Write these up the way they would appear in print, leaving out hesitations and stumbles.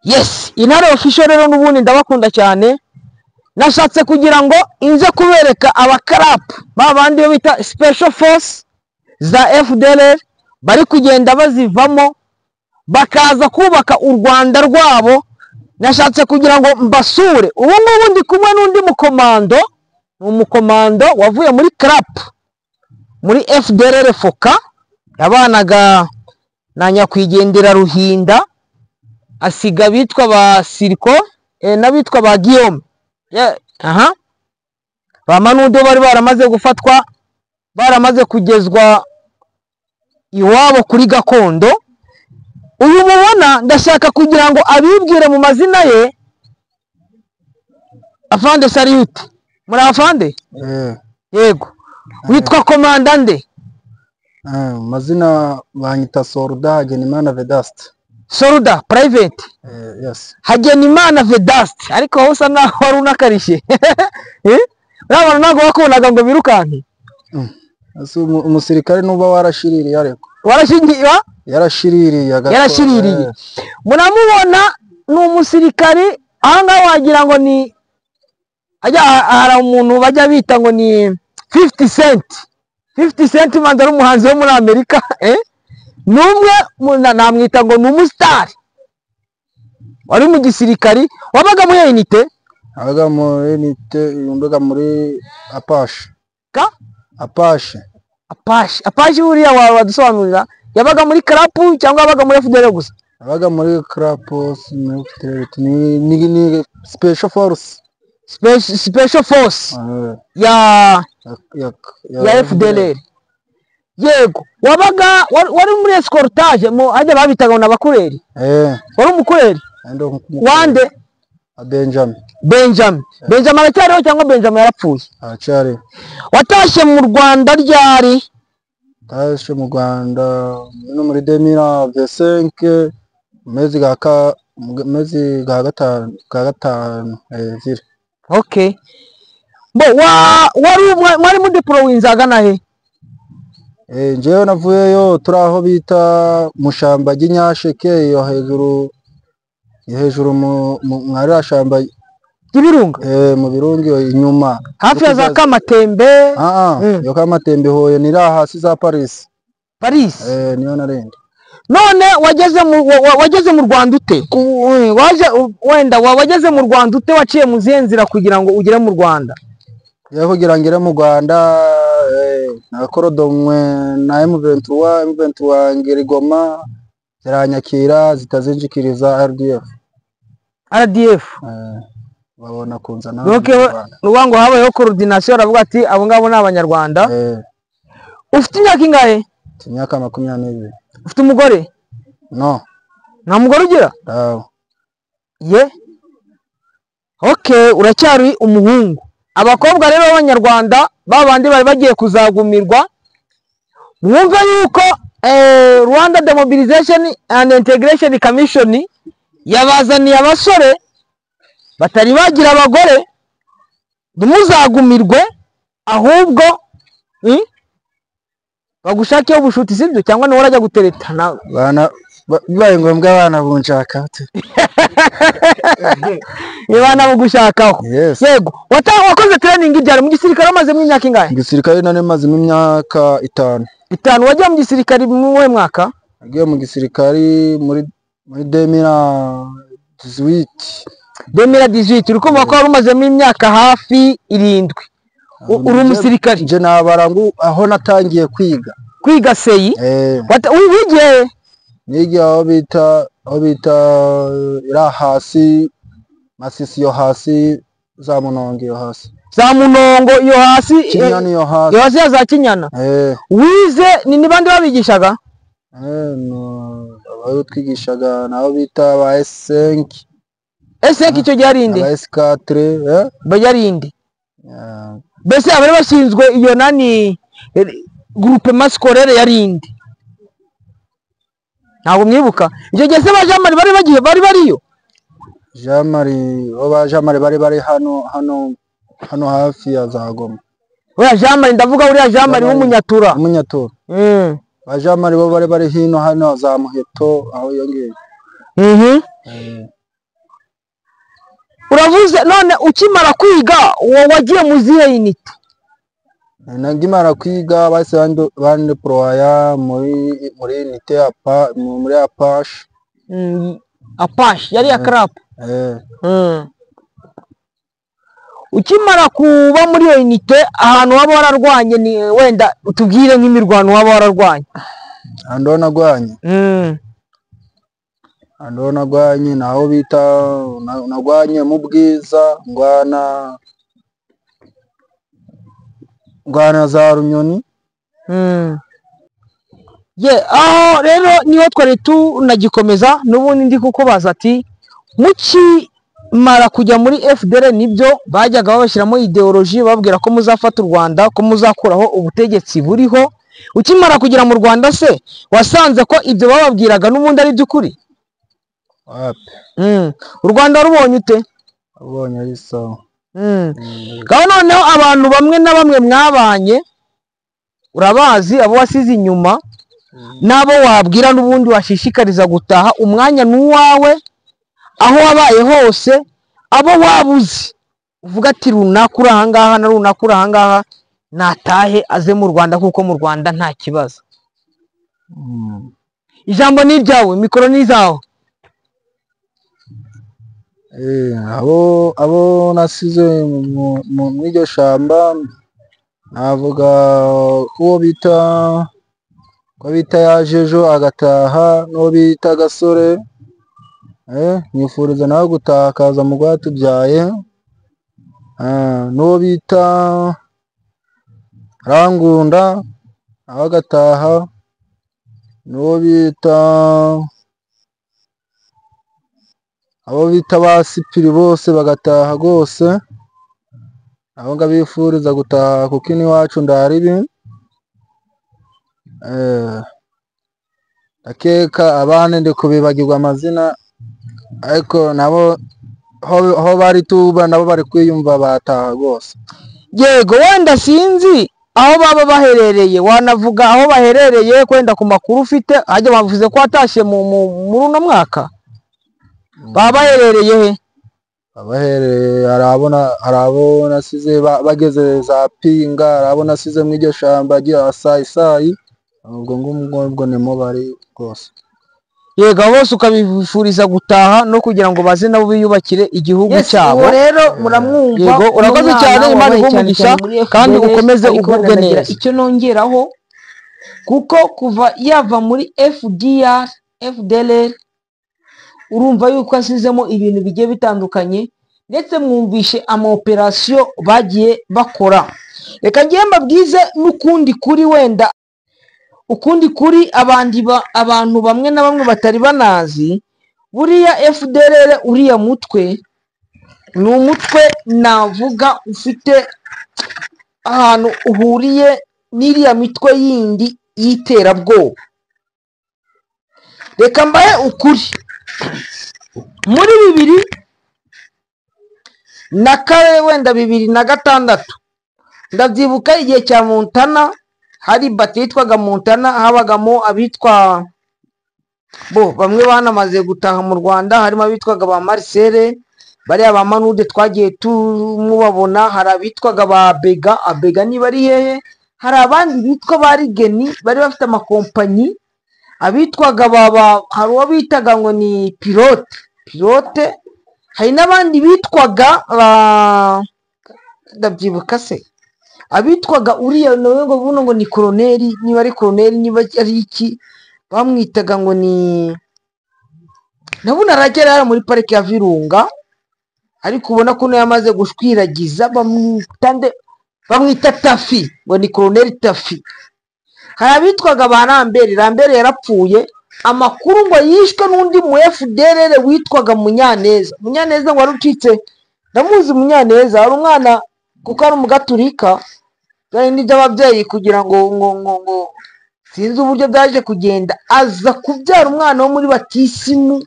Yes, Intare Official rero n'ubundi ndabakunda cyane. Nashatse kugira ngo inze kubereka abakarap babandi bita Special Force za FDLR bari kugenda bazivamo bakaza kubaka u Rwanda rwabo. Nashatse kugira ngo mbasure. Ubu ngubu ndi kumwe n'undi mukomando, umukomando wavuye muri crap muri FDLR Foka yabanaga na nyakwigendera Ruhinda, asiga bitwa ba Siriko n'abitwa ba Guillaume. Bamanudo bari baramaze gufatwa, baramaze kugezwa iwabo kuri gakondo. Uyu mubona ndashaka kugira ngo abibwire mu mazina ye. Afande Salute. Muri afande? Yego. Witwa komandande? Mazina banyita Soldat Hagenimana Vedaste. Soldat private? Yes. Hagenimana Vedaste. Ariko aho usa naho wari unakarishe. Urabona ntabwo wakubonaga ngo birukanke. Umusirikare nuba warashiririye ariko. Warashingiwa? Yarashiririye. Munamubona ni umusirikare ahanga wagira ngo ni hari umuntu bajya bita ngo ni 50 Cent. 50 Cent manza umuhanzi wo muri Amerika, numwe namwita ngo ni umustar. Wari mu gisirikari, wabaga mu unité? Abaga mu unité, yumbaga muri Apache. Apache buriya wadusobanurira yabaga muri crap cyangwa yabaga muri FDL gusa? Abaga muri crap ni Special Force. Special Force ya FDL. Yego, wabaga wari muri escortage mu ajya babitaga na bakureri? Wari umukureri? Wande? Benjamin aracyariho cyangwa Benjamin yarapfuye? Aracyari. Watashe mu Rwanda ryari? Tashe mu Rwanda no muri 2025 mezi ga gatanu ziri. Okay. Bo wari mu deployinzaga nahe? Njewe navuyeyo turaho bita mushamba ry'inyasheke yo hejuru mwari ashamba y'ibirunga. Mu birunga inyuma hafi ya za Kamatembe. Yo Kamatembe hoye ni hasi za Paris. Niyo narende. None wageze mu Rwanda ute? Wageze mu Rwanda ute? Waciye mu zihe nzira kugira ngo ugere mu Rwanda? Kugira ngere mu Rwanda nakorodomwe na M23 ngirigoma ziranyakira zitazinjikiriza RDF. Babona kunzana. Nubango habayeho coordination aravuga ati abo ngabo ni abanyarwanda. Ufite imyaka ingahe? Imyaka 22. Ufite umugore? No. Nta mugore ugira? Okay, uracyari umuhungu. Abakobwa rero b'abanyarwanda babandi bari bagiye kuzagumirwa, mwumve yuko Rwanda Demobilization and Integration Commission yabazaniye abasore batari bagira abagore, ntimuzagumirwe ahubwo bagushakiye ubushuti sibyo cyangwa ni warajya gutereta bana bibaye ngombwa abana bunshaka Ibana bugushakaho. Yego, wakoze training ibyari mu gisirikare amaze mu myaka ingahe? Mu gisirikare nane maze mu myaka 5. Wagiye mu gisirikare mu we mwaka? Wagiye mu gisirikare muri 2018. Uriko bako wari umaze mu myaka hafi 7. Uri umusirikare? Je nabarangu aho natangiye kwiga seyi. Wigiye? Nigiye aho bita ira hasi Masisi yo hasi za Munongo yo hasi. Kinyana yo hasi. Yo hasi ya za Kinyana. Wize ni bande babigishaga? Abo twigishaga nabo bita ba S5. S5 icyo gyarinde? Ba S4 bayarinde. Bese abari bashinzwe iyo nani groupe mascolere yarinde. Ntabwo mwibuka icyo gihe se bajamari bari bariyo? Jamari bari hano hafi ya Zagoma. Oya Jamari ndavuga uriya Jamari w'umunyatura. Bajamari bo bari hino hano za Muheto aho yongeye. uravuze none ukimara kwiga wagiye mu zihe unit? Nagimara kwiga base bandeploya muri unité muri Apache. Apache yari ya crap. Ukimara kuba muri iyo unité ahantu waba wararwanye ni wenda utubwire nk'imirwano waba wararwanye. Ando nagwanye naho bita nagwanye mu Bwiza ngwana za Runyoni. Aho rero niho twari tunagikomeza n'ubundi ndi kukubaza ati mukimara kujya muri FDL nibyo bajyaga babashyiramo ideology babwira ko muzafata u Rwanda, ko muzakuraho ubutegetsi buriho. Ukimara kugera mu Rwanda se wasanze ko ibyo bababwiraga n'ubundi ari by'ukuri? U Rwanda rubonye ute? Rubonye ari sawa. Gaho noneho abantu bamwe na bamwe mwabanye urabazi, abo wasize inyuma nabo wabwira n'ubundi washishikariza gutaha, umwanya n'uwawe, aho wabaye hose, abo wabuze uvuga ati runaka uri ahangaha na runaka uri ahangaha natahe aze mu Rwanda kuko mu Rwanda nta kibazo. Ijambo ni iryawe, mikoro ni izawe. Abo nasize mu iryo shamba navuga ko bita yajejo agataha, no bita Gasore nyifuriza nawe gutaha akaza mu rwatubyaye, no bita Rangunda nawe agataha, no bita abo bita basipiri bose bagataha rwose, abo ngabifuriza gutaha kuko iwacu ndaribi. Akeka abana ndi kubibagirwa amazina ariko nabo ho bari tuba nabo bari kwiyumva bataha rwose. Yego, wenda sinzi aho baba baherereye, wanavuga aho baherereye kwenda ku makuru ufite, hajya bavuze ko watashye muri uno mwaka. Baba baherereye he? Abaherereye harabo nasize bageze za Pinga, harabo nasize mu iryo shamba rya Sayi, ubwo nimo bari rwose. Yego, bose ukabifuriza gutaha no kugira ngo baze nabo biyubakire igihugu cyabo. Rero muramwumva. Yego, urakoze cyane, Imana igumugisha kandi ukomeze ugubwe neza. Icyo nongeraho kuko kuva yava muri FDLR urumva yuko asizemo ibintu bigiye bitandukanye, ndetse mwumvishe amaoperasiyo bagiye bakora. Reka ngiye mbabwize n'ukundi kuri, wenda ukundi kuri abantu bamwe na bamwe batari banazi. Buriya FDLR uriya mutwe ni umutwe navuga ufite ahantu uhuriye n'iriya mitwe yindi y'iterabwoba. Reka mbaye ukuri, muri 2006 ndabyibuka igihe cya Montana, hari bati yitwaga Montana, habagamo abitwa bamwe banamaze gutaha mu Rwanda, harimo abitwaga ba Marcel, bariya ba Manude twagiye tumubabona, hari abitwaga ba Abega niba ari hehe, hari abandi bitwa ba Rigeni bari bafite amakompanyi, abitwaga hari uwo bitaga ngo ni pilote, hari n'abandi bitwaga ndabyibuka se, abitwaga uriya nawe ngo buno ngo ni koloneli, niba ari koloneli niba ari iki bamwitaga ngo ni nabuna aragera muri parike ya Virunga, ariko ubona ko yamaze gushwiragiza, bamwita Tafi, ngo ni koloneli Tafi. Hari abitwaga ba Rambere yarapfuye, amakuru ngo yishwe n'undi mu FDLR witwaga Munyaneza ngo warucitse, ndamuzi Munyaneza, ari umwana kuko ari umugaturika, kandi by'ababyeyi kugira ngo sinzi uburyo byaje kugenda, aza kubyara umwana wo muri batisimu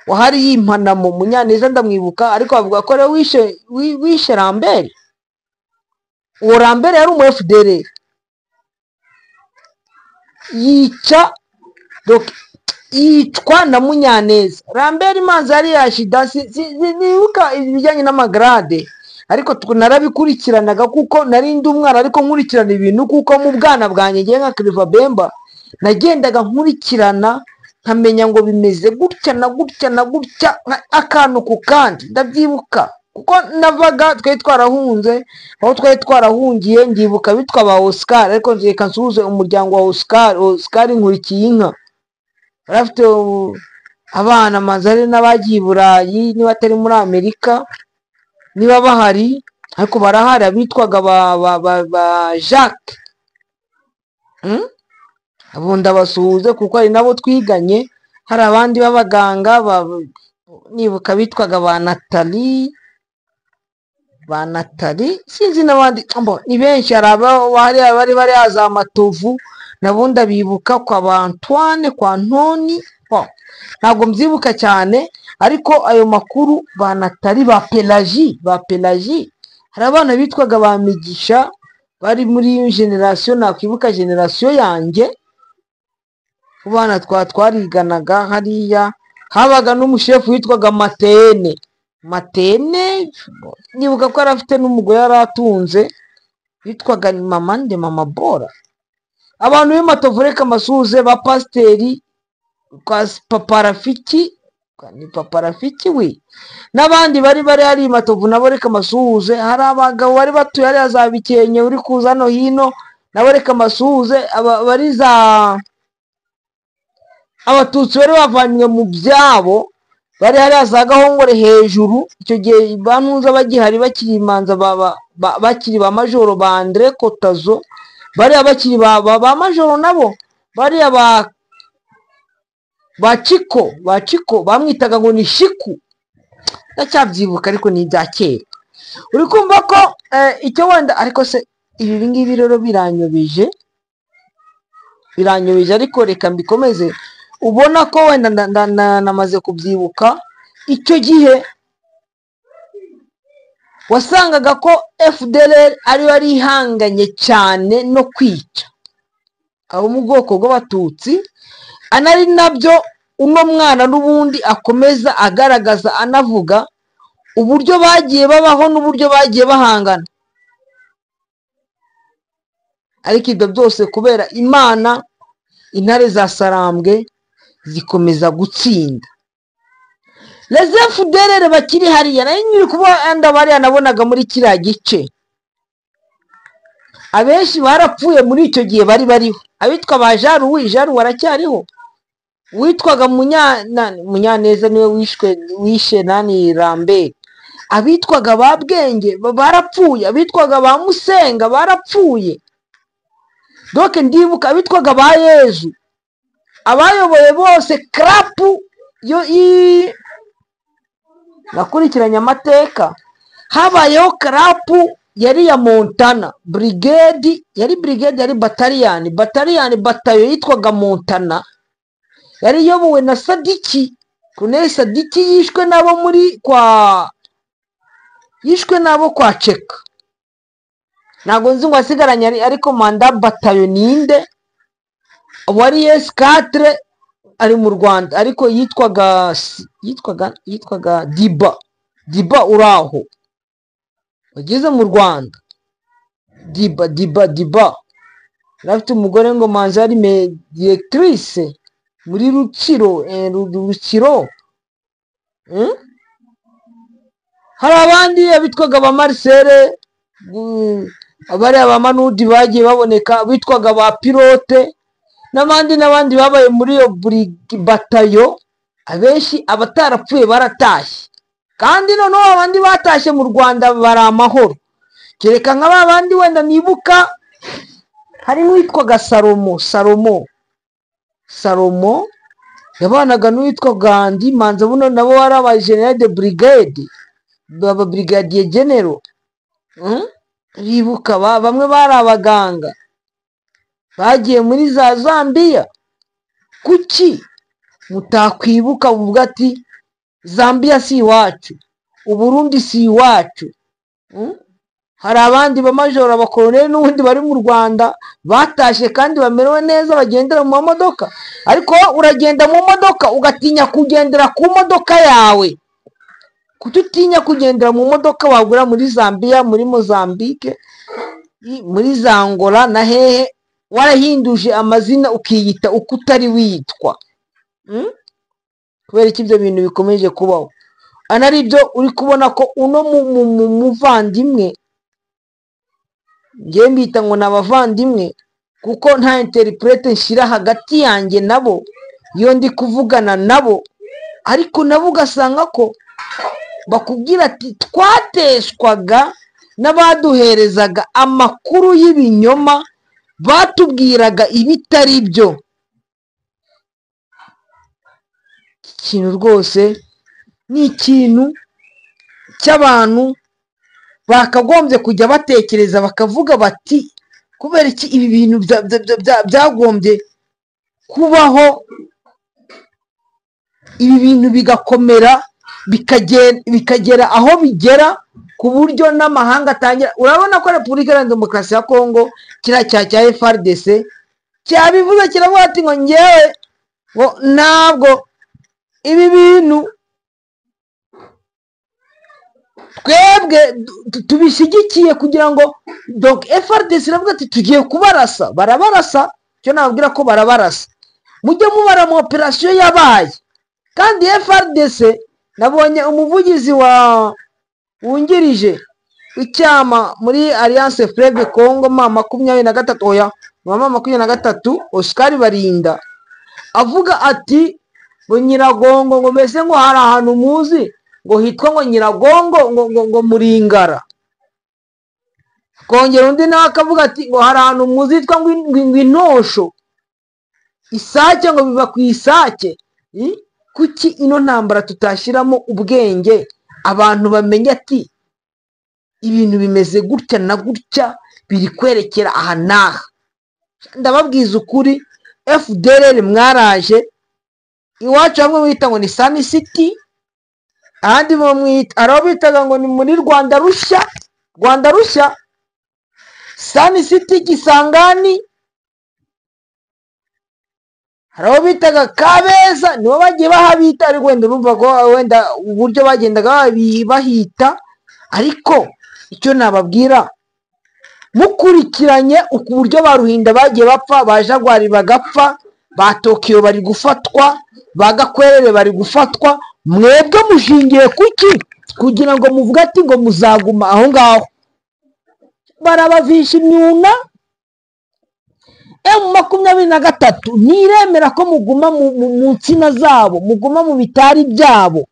wahari yimpanamo. Munyaneza ndamwibuka, ariko bavuga ko rero wishe Rambere. Uwo Rambere yari umu FDLR yica yicwa na Munyaneza. Lambert Manzi yari yashida, nibuka ibijyanye n'amagrade, ariko narabikurikiranaga kuko nari ndi umwana, ariko nkurikirana ibintu kuko mu bwana bwanjye ngiye nka Claver Bemba nagendaga nkurikirana nkamenya ngo bimeze gutya na gutya na gutya, akantu ku kandi ndabyibuka kuko navaga twari twarahunze, aho twari twarahungiye ndibuka bitwa ba Oscar, ariko reka nsuhuze umuryango wa Oscar Nkurikiye inka, barafite abana Mazari n'abagiye i Burayi, niba atari muri Amerika niba bahari, ariko barahari abitwaga ba Jacques. Abo ndabasuhuze kuko ari nabo twiganye. Hari abandi b'abaganga nibuka bitwaga ba Nathalie sinzi n'abandi, ni benshi. Hari abari za Matovu nabo ndabibuka, kwa ba Antoine, kwa Ntoni, ntabwo mbyibuka cyane, ariko ayo makuru ba Nathalie, ba Pelagie, hari abana bitwaga ba Migisha bari muri generation, nakwibuka generation yanjye, abana twariganaga hariya. Habaga n'umushefu witwaga Matene, nibuka ko yari afite n'umugore yari atunze witwaga Mama Bora. Abantu b'Imatovu reka masuhuze, ba pasiteri kwa Papa Rafiki, ni Papa Rafiki we, n'abandi bari hari Imatovu nabo reka masuhuze. Hari abagabo bari batuye hariya za Bikenke uri kuza no hino, nabo reka masuhuze. Bari Abatutsi bari bavanywe mu byabo, bari hariya za Gahongore hejuru, icyo gihe bantuza bagihari bakiri imanza, bakiri ba majoro ba Andre Kotazo, bari bakiri ba majoro nabo, bari ba Chiko bamwitaga ngo ni Shiku, ndacyabyibuka ariko ni ibya kera. Uri kumva ko icyo wenda, ariko se ibi ngibi rero biranyobeje, ariko reka mbikomeze. Ubona ko wenda namaze kubyibuka. Icyo gihe wasangaga ko FDLR ari ihanganye cyane no kwica abo mu bwoko bw'Abatutsi, anari nabyo uno mwana n'ubundi akomeza agaragaza, anavuga uburyo bagiye babaho n'uburyo bagiye bahangana. Ariko ibyo byose kubera Imana, intare za Sarambwe zikomeza gutsinda. Les FDLR bakiri hariya, nayo nyiri kuba bariya nabonaga muri kiriya gice, abenshi barapfuye muri icyo gihe bariho. Abitwa ba Jaru waracyariho, witwaga Munyaneza niwe wishe nani Lambert. Abitwaga ba Bwenge barapfuye, abitwaga ba Musenga barapfuye. Doke ndibuka abitwaga ba Yezu, abayoboye bose krapu yo nakurikiranye amateka. Habayeho krapu yari ya Montana, brigade yari batayo yitwaga Montana, yari yobowe na Sadiki. Colonel Sadiki yishwe nabo kwa Cheka, ntabwo nzi ngo asigaranye ariko manda batayo ninde. Wari S4 ari mu Rwanda, ariko yitwaga Diba uraho wageze mu Rwanda. Diba rafite umugore ngo Manzi ari mediatrice muri Rukiro. Hari abandi abitwaga ba Marcel, abari abamanudi bagiye baboneka, bitwaga ba pilote, n'abandi babaye muri iyo batayo. Abenshi abatarapfuye baratashye, kandi noneho abandi batashye mu Rwanda bari amahoro. Kereka nk'abandi wenda nibuka, hari n'uwitwaga Salomo yabanaga n'uwitwa Gandhi Manza, buno nabo bari aba general de brigade, baba brigadier general. Bibuka bamwe bari abaganga bagiye muri za Zambia. Kuki mutakwibuka uvuga ati Zambia si iwacu, Uburundi si iwacu? hari abandi bamajoro abakoloneli n'ubundi bari mu Rwanda batashe kandi bamerewe neza bagendera mu mamodoka, ariko uragenda mu modoka ugatinya kugendera ku modoka yawe. Kututinya kugendera mu modoka wagura muri Zambia, muri Mozambique, muri za Angola na hehe, warahinduje amazina ukiyita uko utari witwa. Kubera iki ibyo bintu bikomeje kubaho? Anari byo uri kubona ko uno muvandimwe, ngiye mbita ngo n'abavandimwe kuko nta interprete nshira hagati yanjye nabo iyo ndi kuvugana nabo, ariko nabo ugasanga ko bakubwira ati twateshwaga n'abaduherezaga amakuru y'ibinyoma, batubwiraga ibitari byo. Ikintu rwose ni ikintu cy'abantu bakagombye kujya batekereza bakavuga bati kubera iki ibi bintu byagombye kubaho, ibi bintu bigakomera bikagera aho bigera ku buryo n'amahanga atangira. Urabona ko Repubulika Iharanira Demokarasi ya Kongo kiriya cya FARDC cyabivuze kiravuga ati ngo ngewe ngo ntabwo ibi bintu twebwe tubishyigikiye, kugira ngo donc FARDC iravuga ati tugiye kubarasa, barabarasa. Cyo nababwira ko barabarasa, mujye mubara mu operation yabaye. Kandi FARDC nabonye umuvugizi wungirije icyama muri Alliance Fleuve Congo mama 23 oya mama 23 Oscar Barinda avuga ati ngo Nyiragongo, ngo mbese ngo hari ahantu muzi ngo hitwa ngo Nyiragongo ngo Muringara. Kongera undi nawe akavuga ati ngo hari ahantu muzi hitwa ngo Intosho, Isake ngo biva ku Isake. Kuki ino ntambara tutashyiramo ubwenge abantu bamenya ati ibintu bimeze gutya na gutya, biri kwerekera aha naha? Ndababwiza ukuri, FDLR mwaraje iwacu hamwe mwita ngo ni Sun City, ahandi mwita araho bitaga ngo ni muri Rwanda Rushya, Sun City Kisangani, haraho bitaga Kabeza, nibo bagiye bahabita, ariko wenda urumva ko wenda uburyo bagendaga bahita. Ariko icyo nababwira, mukurikiranye uburyo baruhinda bagiye bapfa, bajagwari bagapfa, ba Tokyo bari gufatwa, bagakwerere bari gufatwa, mwebwe mushingiye kuki kugira ngo muvuga ati ngo muzaguma aho ngaho? Barabavisha imyuna. M23 niremera ko muguma mu nsina zabo, muguma mu bitari byabo,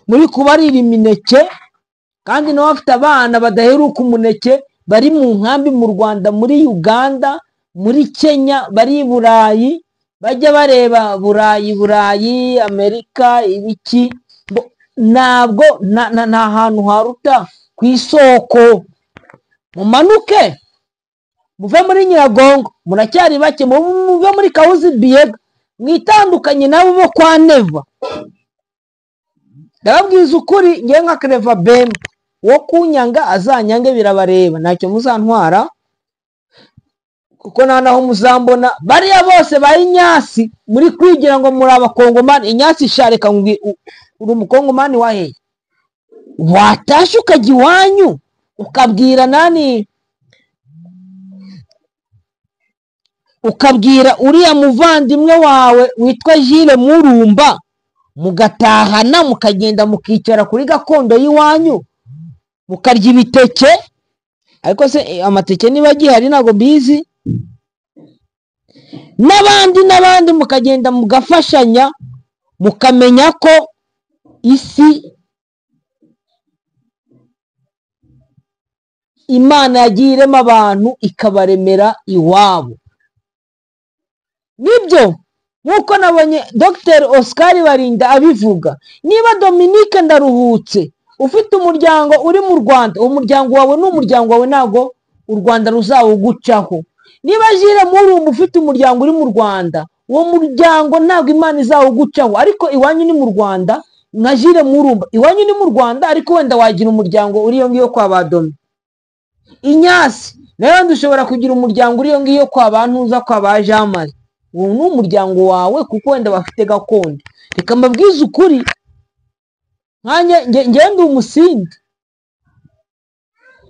muri kubarira imineke. Kandi nabo bafite abana badaheruka umuneke, bari mu nkambi mu Rwanda, muri Uganda, muri Kenya, bari i Burayi, bajya bareba Burayi, Amerika, ibiki. Ntabwo nta hantu haruta ku isoko. Mumanuke muve muri Nyiragongo, muracyari bake, muve muri Kawuzi Biega, mwitandukanye nabo bo kwa Neva. Ndababwiza ukuri, ngiye nka Clever Bembe wo kunyanga azanyange, birabareba, ntacyo muzantwara, kuko naho muzambona bariya bose bari Inyasi muri kwigira ngo muri abakongomani. Inyasi shareka uri umukongomani waheye, watashe ukajya iwanyu ukabwira nani, ukabwira uriya muvandimwe wawe witwa Jile Murumba, mugatahana mukagenda mukicara kuri gakondo y'iwanyu mukarya ibiteke. Ariko se amateke niba gihari ntago bizi. N'abandi mukagenda mugafashanya, mukamenya ko isi Imana yagiye irema abantu ikabaremera iwabo. Nibyo nkuko nabonye Dr. Oscar Barinda abivuga. Niba Dominique Ndaruhutse ufite umuryango uri mu Rwanda, umuryango wawe n'umuryango wawe, ntago u Rwanda ruzawugucaho. Niba Jile Murumba ufite umuryango uri mu Rwanda, uwo muryango ntabwo Imana izawugucaho. Ariko iwanyu ni mu Rwanda, nka Jire Murumba iwanyu ni mu Rwanda ariko wenda wagira umuryango uri iyo ngiyo kwa Badomi. Inyasi nayo dushobora kugira umuryango uri iyo ngiyo kwa Bantuza kwa ba Jean Marie. Uwo ni umuryango wawe kuko wenda bafite gakondo. Reka mbabwize ukuri njye ndi Umusindi,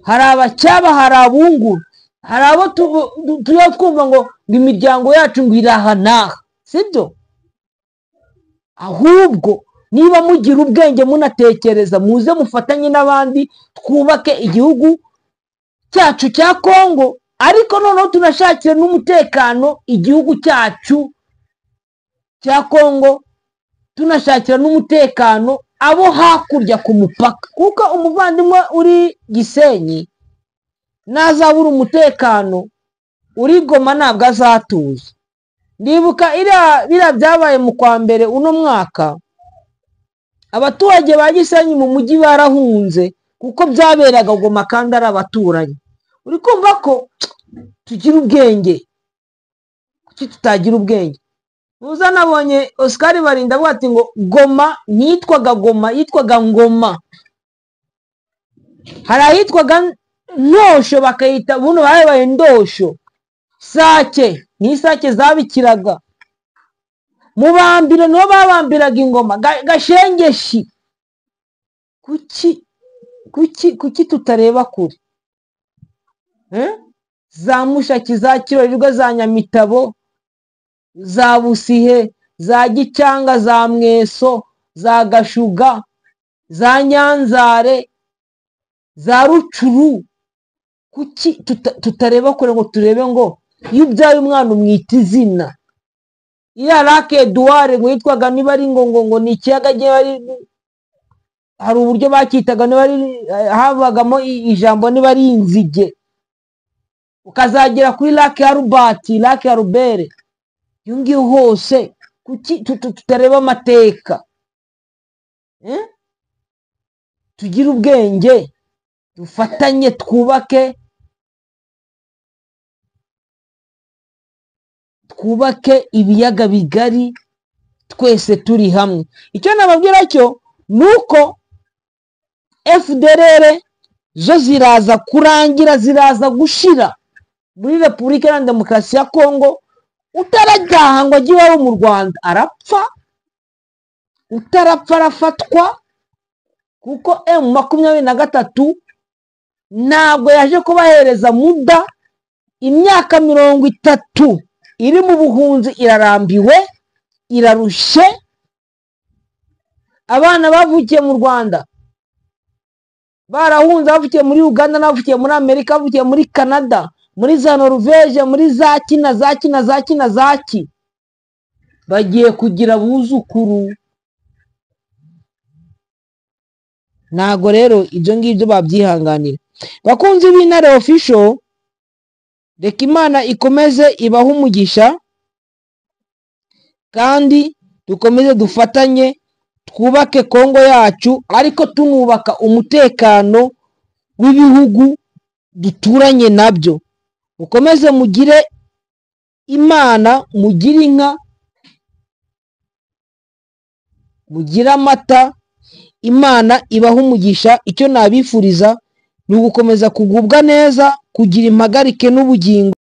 hari abacyaba, hari abungura, hari abo tuba twumva ngo imiryango yacu ngo iraha naha, sibyo? Ahubwo niba mugira ubwenge munatekereza muze mufatanye n'abandi twubake igihugu cyacu cya Kongo, ariko noneho tunashakira n'umutekano igihugu cyacu cya Kongo, tunashakira n'umutekano abo hakurya ku mupaka, kuko umuvandimwe uri Gisenyi nazabura umutekano uri Goma ntabwo azatuza. Ndibuka ira byabaye mu kwa mbere uno mwaka, abaturage ba Gisenyi mu mujyi barahunze kuko byaberaga Goma kandi ari abaturanyi. Uri kumva ko tugira ubwenge, kuki tutagira ubwenge? Muza nabonye Oscar Barinda avuga ati ngo Goma ntitwaga Goma, yitwaga Ngoma. Hari ahitwaga Ntosho bakayita buno babaye Ndosho. Sake ni Sake zabikiraga. Mubambiro no babambiraga ingoma Gashengeshi. Kuki tutareba kure? Za Mushaki, za Kirorirwa, za Nyamitabo, za Busihe, za Gicanga, za Mweso, za Gashuga, za Nyanzare, za Rucuru. Kuki tutareba kure ngo turebe ngo iyo ubyaye umwana umwita izina? Iriya Lake Edouard ngo yitwaga niba ari ngo ni ikiyaga hari uburyo bakitaga niba ari habagamo ijambo niba ari inzige, ukazagera kuri Lake Albert, Lake Albert, iyo ngiyo hose kuki tutareba amateka? Tugire ubwenge dufatanye twubake ibiyaga bigari twese turi hamwe. Icyo nababwira cyo nuko FDLR zo ziraza kurangira, ziraza gushira muri Repubulika ya Demokarasi ya Kongo. Utarajyaha ngo ajye iwabo mu Rwanda arapfa, utarapfa arafatwa, kuko M23 ntabwo yaje kubahereza muda. Imyaka 30 iri mu buhunzi irarambiwe, irarushe. Abana bavukiye mu Rwanda barahunze, bavukiye muri Uganda, bavukiye muri Amerika, bavukiye muri Canada, muri za Norvege, muri zaki bagiye kugira buzukuru. Nago rero ibyo ngibyo babyihanganira. Bakunzi b'Intare Official, reka Imana ikomeze ibaha umugisha kandi dukomeze dufatanye twubake Kongo yacu, ariko tunubaka umutekano w'ibihugu duturanye nabyo. Mukomeze mugire Imana, mugire inka, mugire amata. Imana ibaha umugisha. Icyo nabifuriza ni ugukomeza kugubwa neza, kugira impagarike n'ubugingo.